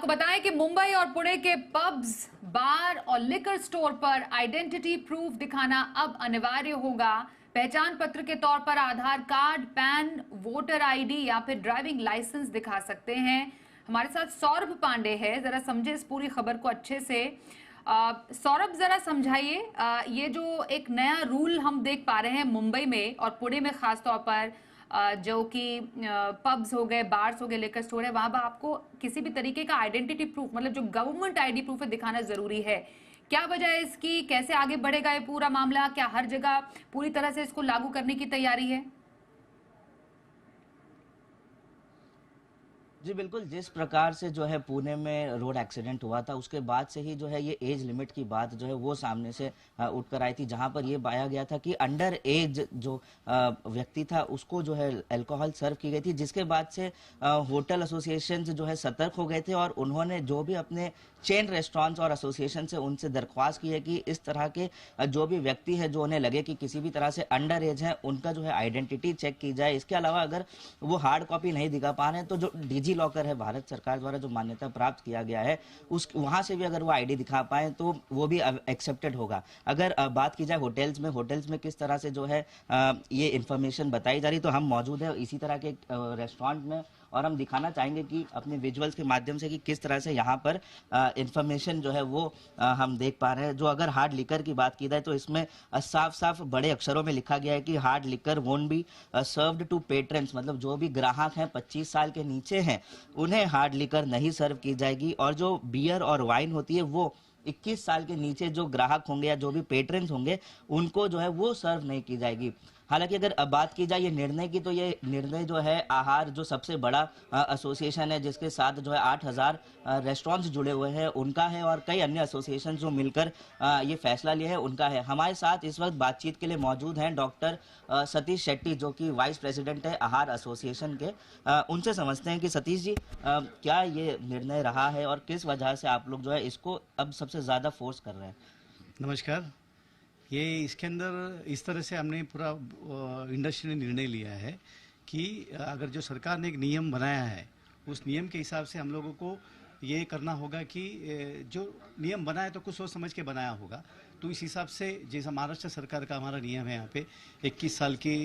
आपको बताएं कि मुंबई और पुणे के पब्स, बार और लिकर स्टोर पर आइडेंटिटी प्रूफ दिखाना अब अनिवार्य होगा। पहचान पत्र के तौर पर आधार कार्ड, पैन, वोटर आईडी या फिर ड्राइविंग लाइसेंस दिखा सकते हैं। हमारे साथ सौरभ पांडे है, जरा समझे इस पूरी खबर को अच्छे से। सौरभ, जरा समझाइए, ये जो एक नया रूल हम देख पा रहे हैं मुंबई में और पुणे में खास तौर पर, जो कि पब्स हो गए, बार्स हो गए, लिकर स्टोर है, वहां पर आपको किसी भी तरीके का आइडेंटिटी प्रूफ, मतलब जो गवर्नमेंट आईडी प्रूफ है, दिखाना जरूरी है। क्या वजह है इसकी? कैसे आगे बढ़ेगा ये पूरा मामला? क्या हर जगह पूरी तरह से इसको लागू करने की तैयारी है? जी बिल्कुल, जिस प्रकार से जो है पुणे में रोड एक्सीडेंट हुआ था उसके बाद से ही जो है ये एज लिमिट की बात जो है वो सामने से उठकर आई थी, जहां पर ये पाया गया था कि अंडर एज जो व्यक्ति था उसको जो है अल्कोहल सर्व की गई थी, जिसके बाद से होटल एसोसिएशन जो है सतर्क हो गए थे और उन्होंने जो भी अपने चेन रेस्टोरेंट्स और एसोसिएशन से उनसे दरख्वास्त की है कि इस तरह के जो भी व्यक्ति है जो उन्हें लगे कि किसी भी तरह से अंडर एज है, उनका जो है आइडेंटिटी चेक की जाए। इसके अलावा अगर वो हार्ड कॉपी नहीं दिखा पा रहे हैं तो जो डिजी लॉकर है, भारत सरकार द्वारा जो मान्यता प्राप्त किया गया है, उस वहां से भी अगर वो आईडी दिखा पाए तो वो भी एक्सेप्टेड होगा। अगर बात की जाए होटल्स में किस तरह से जो है ये इन्फॉर्मेशन बताई जा रही, तो हम मौजूद है इसी तरह के रेस्टोरेंट में और हम दिखाना चाहेंगे कि अपने विजुअल्स के माध्यम से कि किस तरह से यहाँ पर इंफॉर्मेशन जो है वो हम देख पा रहे हैं। जो अगर हार्ड लिकर की बात की जाए तो इसमें साफ साफ बड़े अक्षरों में लिखा गया है कि hard liquor won't be served to patrons, मतलब जो भी ग्राहक हैं 25 साल के नीचे हैं उन्हें हार्ड लिकर नहीं सर्व की जाएगी। और जो बियर और वाइन होती है वो 21 साल के नीचे जो ग्राहक होंगे या जो भी पेट्रन्स होंगे उनको जो है वो सर्व नहीं की जाएगी। हालांकि अगर बात की जाए ये निर्णय की, तो ये निर्णय जो है आहार जो सबसे बड़ा एसोसिएशन है जिसके साथ जो है 8000 रेस्टोरेंट्स जुड़े हुए हैं उनका है और कई अन्य एसोसिएशन जो मिलकर ये फैसला लिए हैं उनका है। हमारे साथ इस वक्त बातचीत के लिए मौजूद हैं डॉक्टर सतीश शेट्टी, जो कि वाइस प्रेसिडेंट है आहार एसोसिएशन के। उनसे समझते हैं कि सतीश जी, क्या ये निर्णय रहा है और किस वजह से आप लोग जो है इसको अब सबसे ज्यादा फोर्स कर रहे हैं? नमस्कार। ये इसके अंदर इस तरह से हमने पूरा इंडस्ट्री ने निर्णय लिया है कि अगर जो सरकार ने एक नियम बनाया है उस नियम के हिसाब से हम लोगों को ये करना होगा कि जो नियम बनाया तो कुछ सोच समझ के बनाया होगा। तो इस हिसाब से जैसा महाराष्ट्र सरकार का हमारा नियम है, यहाँ पे 21 साल के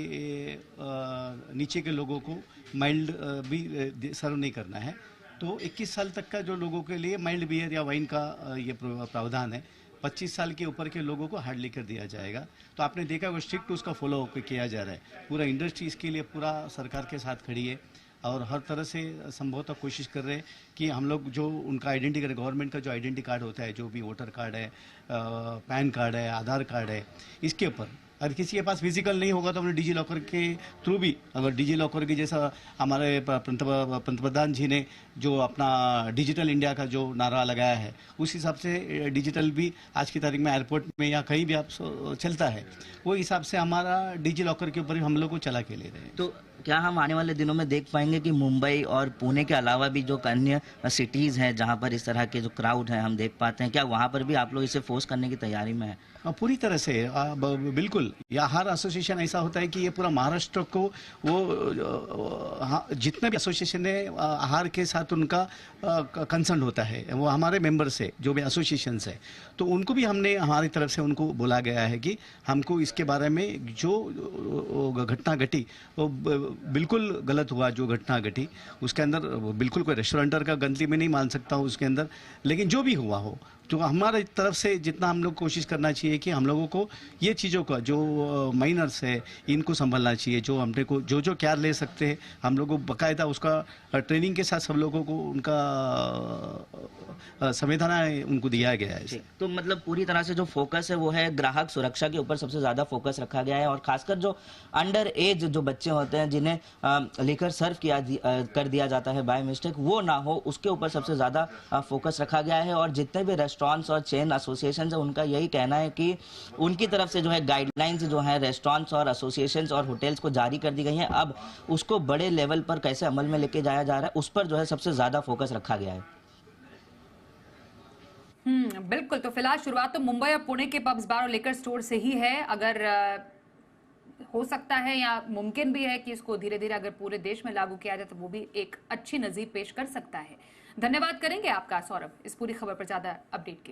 नीचे के लोगों को माइल्ड भी सर्व नहीं करना है। तो 21 साल तक का जो लोगों के लिए माइल्ड बियर या वाइन का ये प्रावधान है। 25 साल के ऊपर के लोगों को हार्ड लिकर दिया जाएगा। तो आपने देखा वो स्ट्रिक्ट उसका फॉलो किया जा रहा है। पूरा इंडस्ट्री इसके लिए पूरा सरकार के साथ खड़ी है और हर तरह से संभवतः कोशिश कर रहे हैं कि हम लोग जो उनका आइडेंटिटी कार्ड, गवर्नमेंट का जो आइडेंटिटी कार्ड होता है, जो भी वोटर कार्ड है, पैन कार्ड है, आधार कार्ड है, इसके ऊपर अगर किसी के पास फिजिकल नहीं होगा तो हमने डिजी लॉकर के थ्रू भी, अगर डिजी लॉकर की जैसा हमारे पंतप्रधान जी ने जो अपना डिजिटल इंडिया का जो नारा लगाया है उस हिसाब से डिजिटल भी आज की तारीख में एयरपोर्ट में या कहीं भी आप चलता है, वो हिसाब से हमारा डिजी लॉकर के ऊपर हम लोग को चला के ले रहे हैं। तो क्या हम आने वाले दिनों में देख पाएंगे कि मुंबई और पुणे के अलावा भी जो अन्य सिटीज हैं जहां पर इस तरह के जो क्राउड हैं हम देख पाते हैं, क्या वहां पर भी आप लोग इसे फोर्स करने की तैयारी में है? पूरी तरह से बिल्कुल। या हर एसोसिएशन ऐसा होता है कि ये पूरा महाराष्ट्र को वो जितने भी एसोसिएशन है आहार के साथ उनका कंसर्न होता है, वो हमारे मेंबर्स है जो भी एसोसिएशंस है, तो उनको भी हमने हमारी तरफ से उनको बोला गया है कि हमको इसके बारे में जो घटना घटी वो बिल्कुल गलत हुआ। जो घटना घटी उसके अंदर बिल्कुल कोई रेस्टोरेंटर का गलती में नहीं मान सकता हूँ उसके अंदर, लेकिन जो भी हुआ हो तो हमारी तरफ से जितना हम लोग कोशिश करना चाहिए कि हम लोगों को ये चीज़ों का जो माइनर्स है इनको संभालना चाहिए। जो हमने को जो केयर ले सकते हैं हम लोगों को बाकायदा उसका ट्रेनिंग के साथ सब लोगों को उनका संविधान उनको दिया गया है। तो मतलब पूरी तरह से जो फोकस है वो है ग्राहक सुरक्षा के ऊपर सबसे ज्यादा फोकस रखा गया है और खासकर जो अंडर एज जो बच्चे होते हैं जिन्हें लेकर सर्व कर दिया जाता है बाय मिस्टेक, वो ना हो उसके ऊपर सबसे ज्यादा फोकस रखा गया है। और जितने भी रेस्टोरेंट्स और चेन एसोसिएशन है उनका यही कहना है कि उनकी तरफ से जो है गाइडलाइंस जो है रेस्टोरेंट्स और एसोसिएशंस और होटल्स को जारी कर दी गई हैं। अब उसको बड़े लेवल पर कैसे अमल में लेके जाया जा रहा है उस पर जो है सबसे ज्यादा फोकस रखा गया है। बिल्कुल। तो फिलहाल शुरुआत तो मुंबई और पुणे के पब्स, बार और लिकर स्टोर से ही है। अगर हो सकता है या मुमकिन भी है कि इसको धीरे धीरे अगर पूरे देश में लागू किया जाए तो वो भी एक अच्छी नजीर पेश कर सकता है। धन्यवाद करेंगे आपका सौरभ इस पूरी खबर पर ज्यादा अपडेट के लिए।